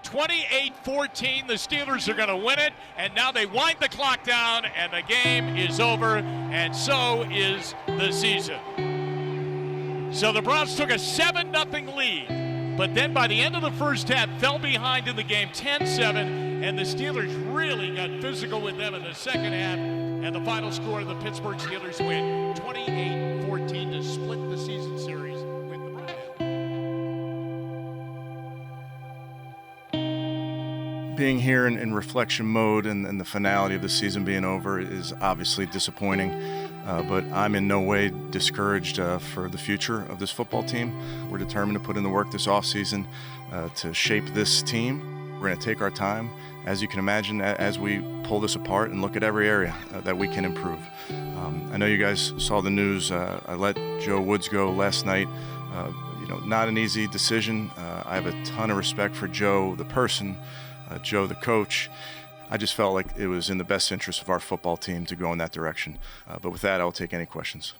28-14, the Steelers are going to win it, and now they wind the clock down, and the game is over, and so is the season. So the Browns took a 7-0 lead, but then by the end of the first half, fell behind in the game 10-7, and the Steelers really got physical with them in the second half, and the final score, the Pittsburgh Steelers win 28-14 to split the season series with the Browns. Being here in reflection mode and the finality of the season being over is obviously disappointing, but I'm in no way discouraged for the future of this football team. We're determined to put in the work this offseason to shape this team. We're going to take our time, as you can imagine, as we pull this apart and look at every area that we can improve. I know you guys saw the news. I let Joe Woods go last night. Not an easy decision. I have a ton of respect for Joe, the person, Joe, the coach. I just felt like it was in the best interest of our football team to go in that direction. But with that, I'll take any questions.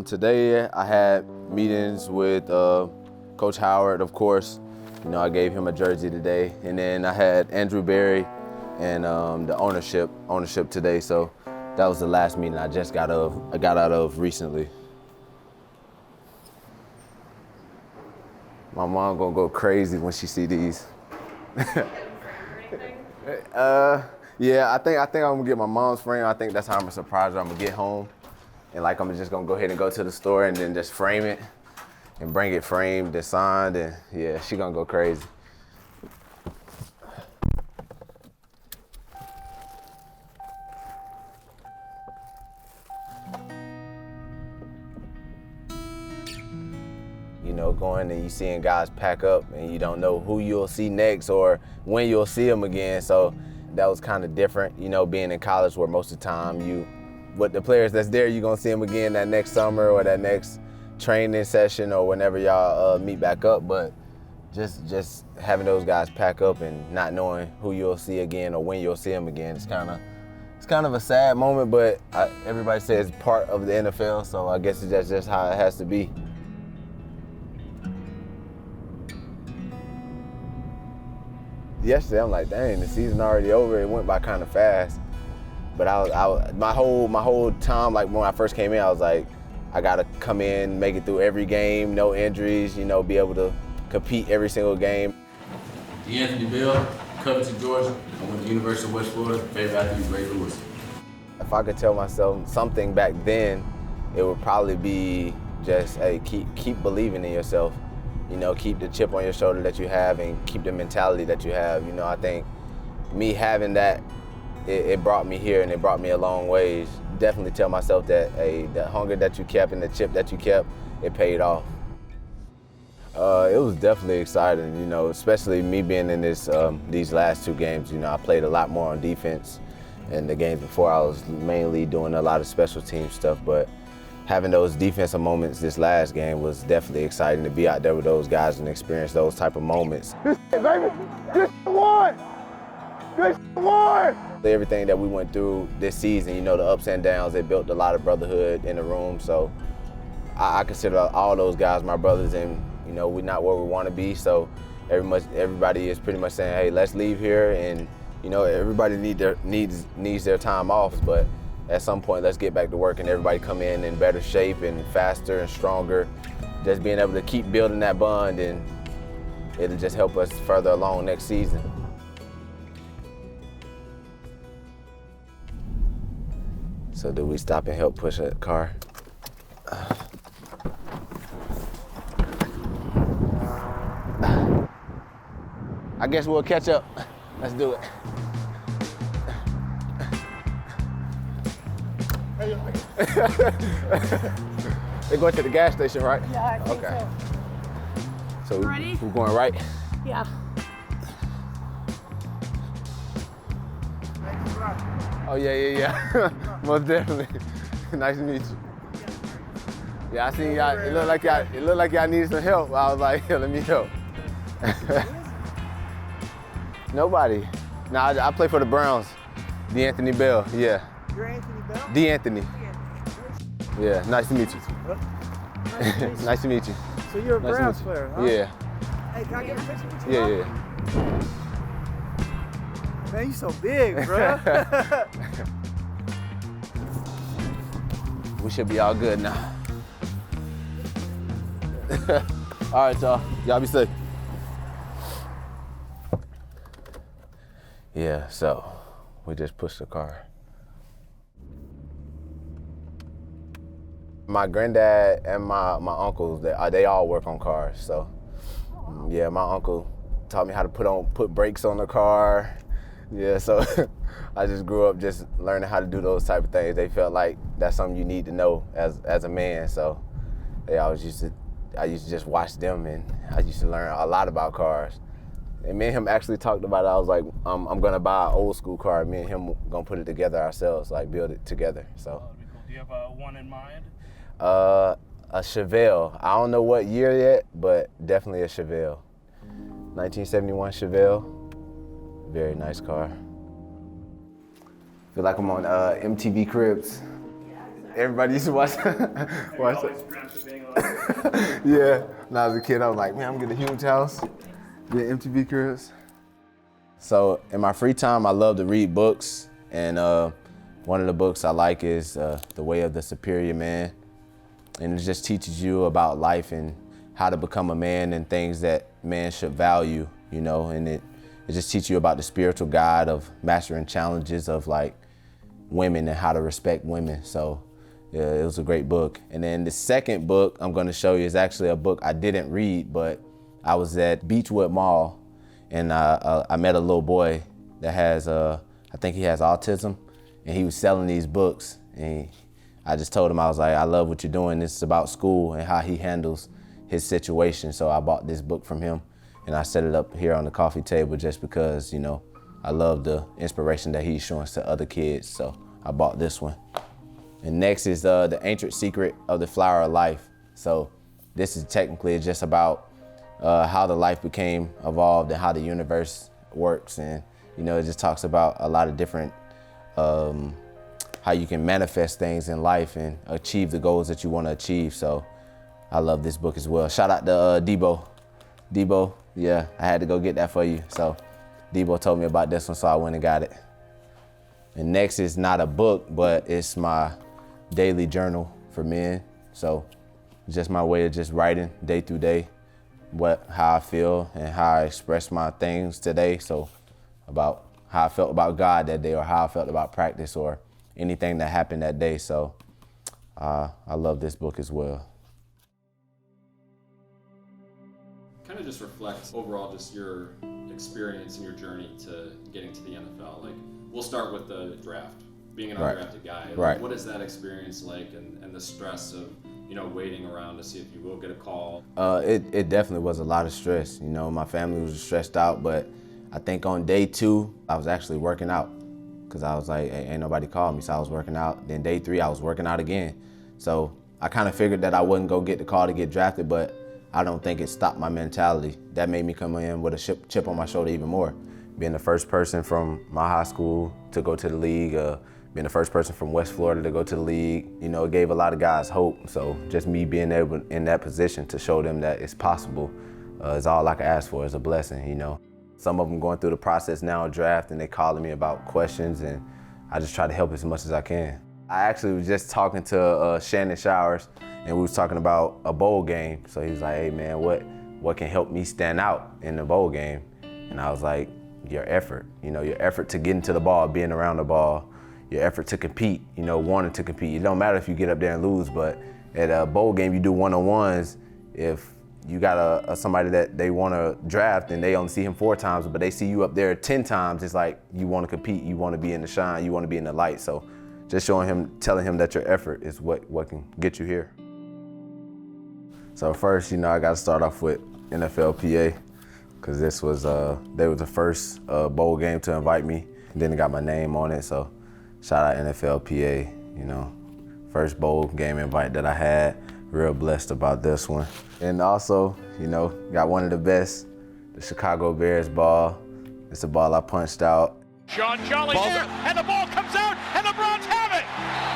Today I had meetings with Coach Howard, of course. I gave him a jersey today, and then I had Andrew Berry and the ownership today. So that was the last meeting I just got out of recently. My mom gonna go crazy when she see these. Yeah, I think I'm gonna get my mom's frame. I think that's how I'm gonna surprise her. I'm gonna get home, and I'm just gonna go ahead and go to the store and then just frame it and bring it framed and signed, and yeah, she gonna go crazy. Going and you seeing guys pack up and you don't know who you'll see next or when you'll see them again. So that was kind of different, being in college where most of the time with the players that's there, you're gonna see them again that next summer or that next training session or whenever y'all meet back up. But just having those guys pack up and not knowing who you'll see again or when you'll see them again, it's kind of a sad moment, but everybody says it's part of the NFL, so I guess that's just how it has to be. Yesterday, I'm like, dang, the season already over. It went by kind of fast. But my whole time, when I first came in, I was like, I gotta come in, make it through every game, no injuries, be able to compete every single game. Anthony Bell, Covington, Georgia. I went to the University of West Florida. Favorite athlete, Ray Lewis. If I could tell myself something back then, it would probably be just, hey, keep believing in yourself. Keep the chip on your shoulder that you have and keep the mentality that you have. I think me having that, it brought me here and it brought me a long ways. Definitely tell myself that, hey, the hunger that you kept and the chip that you kept, it paid off. It was definitely exciting, especially me being in these last two games. I played a lot more on defense. And the games before, I was mainly doing a lot of special team stuff, but having those defensive moments this last game was definitely exciting to be out there with those guys and experience those type of moments. Baby, this one! This one! Everything that we went through this season, the ups and downs, it built a lot of brotherhood in the room. So I consider all those guys my brothers, and we're not where we want to be. So everybody is pretty much saying, hey, let's leave here, and everybody needs their time off, but at some point, let's get back to work and everybody come in better shape and faster and stronger. Just being able to keep building that bond, and it'll just help us further along next season. So do we stop and help push a car? I guess we'll catch up. Let's do it. They're going to the gas station, right? Yeah, I think so. So ready? We're going right? Yeah. Oh, yeah. Most definitely. Nice to meet you. Yeah, I seen y'all. It looked like y'all needed some help. I was like, yeah, let me help. Nobody. Nah, I play for the Browns. D'Anthony Bell, yeah. You're Anthony Bell? D'Anthony. Yeah, nice to meet you. Nice to meet you. So you're a Nice to Browns meet you. player, huh? Yeah, Hey, can I get a picture with you? yeah, bro? yeah. Man, you so big, bro. We should be all good now. All right, y'all. Y'all be safe. Yeah, so we just pushed the car. My granddad and my uncles, they all work on cars. So yeah, my uncle taught me how to put brakes on the car. Yeah, so I just grew up just learning how to do those type of things. They felt like that's something you need to know as a man. So I used to just watch them, and I used to learn a lot about cars. And me and him actually talked about it. I was like, I'm gonna buy an old school car. Me and him gonna put it together ourselves, like build it together. So. Do you have one in mind? A Chevelle. I don't know what year yet, but definitely a Chevelle. 1971 Chevelle. Very nice car. Feel like I'm on MTV Cribs. Everybody used to watch. watch it. Yeah. When I was a kid, I was like, man, I'm gonna get a huge house. Get MTV Cribs. So in my free time, I love to read books, and one of the books I like is The Way of the Superior Man. And it just teaches you about life and how to become a man and things that man should value, you know, and it just teaches you about the spiritual guide of mastering challenges of like women and how to respect women. So yeah, it was a great book. And then the second book I'm gonna show you is actually a book I didn't read, but I was at Beechwood Mall and I met a little boy that has, I think he has autism, and he was selling these books. And I just told him, I was like, I love what you're doing. This is about school and how he handles his situation. So I bought this book from him and I set it up here on the coffee table just because, you know, I love the inspiration that he's showing to other kids. So I bought this one. And next is The Ancient Secret of the Flower of Life. So this is technically just about how the life became evolved and how the universe works. And, you know, it just talks about a lot of different how you can manifest things in life and achieve the goals that you want to achieve. So I love this book as well. Shout out to Debo. Debo, yeah, I had to go get that for you. So Debo told me about this one, so I went and got it. And next is not a book, but it's my daily journal for men. So just my way of just writing day through day, how I feel and how I express my things today. So about how I felt about God that day, or how I felt about practice, or anything that happened that day. So I love this book as well. Kind of just reflect overall just your experience and your journey to getting to the NFL. Like, we'll start with the draft, being an undrafted guy. Like, Right. what is that experience like, and the stress of, you know, waiting around to see if you will get a call? It definitely was a lot of stress. You know, my family was stressed out, but I think on day 2, I was actually working out because I was like, hey, ain't nobody called me, so I was working out. Then day 3, I was working out again. So I kind of figured that I wouldn't go get the call to get drafted, but I don't think it stopped my mentality. That made me come in with a chip on my shoulder even more. Being the first person from my high school to go to the league, being the first person from West Florida to go to the league, you know, it gave a lot of guys hope. So just me being able in that position to show them that it's possible is all I can ask for, is a blessing, you know. Some of them going through the process now of draft, and they calling me about questions, and I just try to help as much as I can. I actually was just talking to Shannon Showers, and we was talking about a bowl game. So he was like, hey man, what can help me stand out in the bowl game? And I was like, your effort. You know, your effort to get into the ball, being around the ball, your effort to compete, you know, wanting to compete. It don't matter if you get up there and lose, but at a bowl game, you do one-on-ones. If you got somebody that they want to draft and they only see him 4 times, but they see you up there 10 times, it's like you want to compete, you want to be in the shine, you want to be in the light. So just showing him, telling him that your effort is what can get you here. So first, you know, I got to start off with NFLPA, because this was, they were the first bowl game to invite me. Then it got my name on it, so shout out NFLPA, you know. First bowl game invite that I had, real blessed about this one. And also, you know, got one of the best, the Chicago Bears ball, It's a ball I punched out. Sean Jolly there, and the ball comes out, and the Browns have it.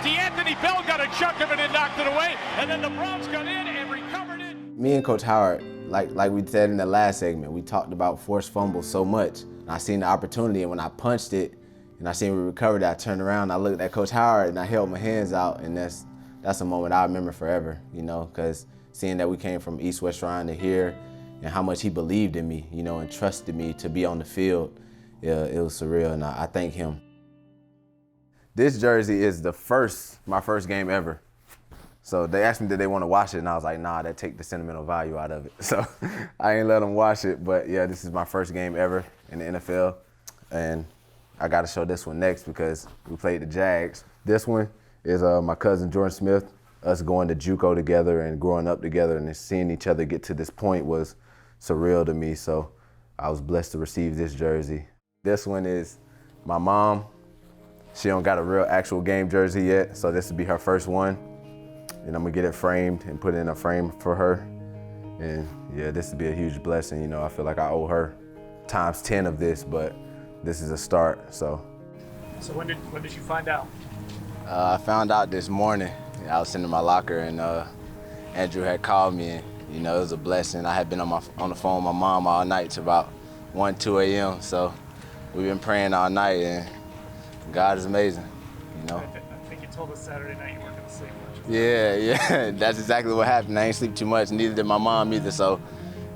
DeAnthony Bell got a chunk of it and knocked it away, and then the Browns got in and recovered it. Me and Coach Howard, like we said in the last segment, we talked about forced fumbles so much. And I seen the opportunity, and when I punched it, and I seen we recovered it, I turned around, I looked at Coach Howard, and I held my hands out, and that's a moment I remember forever, you know, because seeing that we came from East West Shrine to here, and how much he believed in me, you know, and trusted me to be on the field, yeah, it was surreal, and I thank him. This jersey is my first game ever. So they asked me did they want to wash it, and I was like, nah, that take the sentimental value out of it. So I ain't let them wash it, but yeah, this is my first game ever in the NFL, and I got to show this one next because we played the Jags. This one is my cousin Jordan Smith, us going to JUCO together and growing up together, and seeing each other get to this point was surreal to me, so I was blessed to receive this jersey. This one is my mom. She don't got a real actual game jersey yet, so this will be her first one. And I'm gonna get it framed and put it in a frame for her. And yeah, this will be a huge blessing. You know, I feel like I owe her times 10 of this, but this is a start, so. So when did you find out? I found out this morning. I was sitting in my locker, and Andrew had called me, and you know, it was a blessing. I had been on the phone with my mom all night to about 1, 2 a.m. So we've been praying all night, and God is amazing, you know. I think you told us Saturday night you weren't going to sleep much. Yeah, that's exactly what happened. I ain't sleep too much, neither did my mom either, so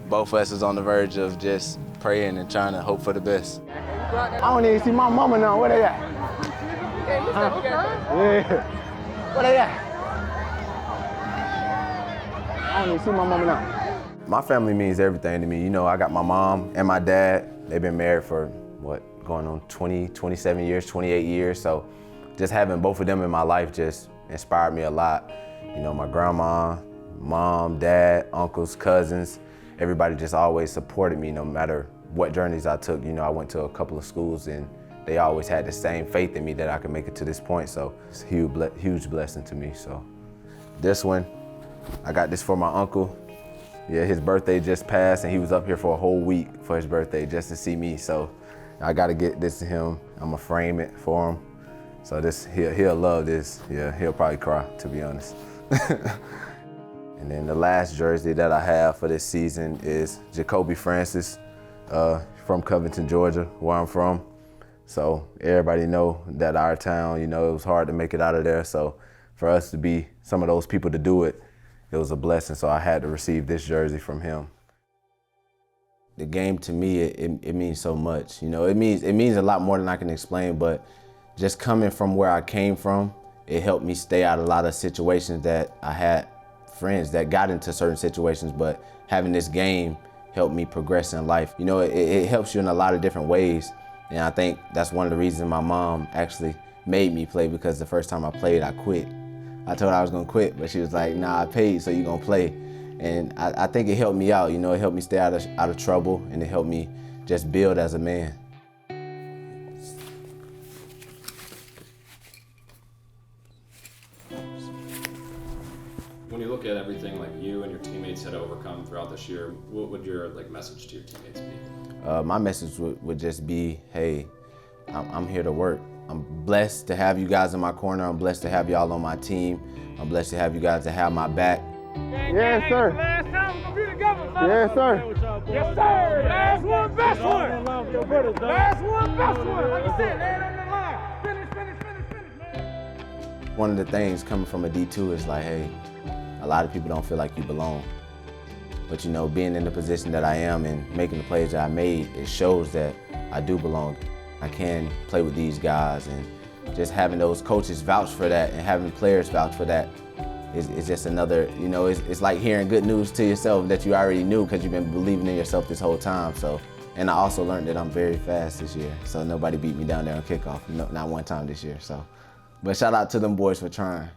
both of us was on the verge of just praying and trying to hope for the best. I don't even see my mama now. Where they at? Yeah. Where they at? I don't even see my mama now. My family means everything to me. You know, I got my mom and my dad. They've been married for, going on 20, 27 years, 28 years. So just having both of them in my life just inspired me a lot. You know, my grandma, mom, dad, uncles, cousins, everybody just always supported me no matter what journeys I took. You know, I went to a couple of schools and they always had the same faith in me that I could make it to this point. So it's a huge blessing to me. So this one, I got this for my uncle. Yeah, his birthday just passed and he was up here for a whole week for his birthday just to see me. So I gotta get this to him. I'm gonna frame it for him. So he'll love this. Yeah, he'll probably cry, to be honest. And then the last jersey that I have for this season is Jacoby Francis from Covington, Georgia, where I'm from. So everybody know that our town, you know, it was hard to make it out of there. So for us to be some of those people to do it, it was a blessing. So I had to receive this jersey from him. The game to me, it means so much. You know, it means a lot more than I can explain, but just coming from where I came from, it helped me stay out of a lot of situations that I had friends that got into certain situations, but having this game helped me progress in life. You know, it helps you in a lot of different ways. And I think that's one of the reasons my mom actually made me play, because the first time I played, I quit. I told her I was gonna quit, but she was like, nah, I paid, so you're gonna play. And I think it helped me out, you know, it helped me stay out of trouble, and it helped me just build as a man. When you look at everything like you and your teammates had overcome throughout this year, what would your message to your teammates be? My message would just be, hey, I'm here to work. I'm blessed to have you guys in my corner. I'm blessed to have y'all on my team. I'm blessed to have you guys to have my back. Yes, sir. Last time we're gonna be together, fellas. Yes, sir. Yes, sir. Last one, best one. Last one, best one. Like you said, lay it on the line. Finish, man. One of the things coming from a D2 is like, hey, a lot of people don't feel like you belong. But you know, being in the position that I am and making the plays that I made, it shows that I do belong. I can play with these guys, and just having those coaches vouch for that and having players vouch for that is just another, you know, it's like hearing good news to yourself that you already knew because you've been believing in yourself this whole time. So, and I also learned that I'm very fast this year. So nobody beat me down there on kickoff, not one time this year. So, but shout out to them boys for trying.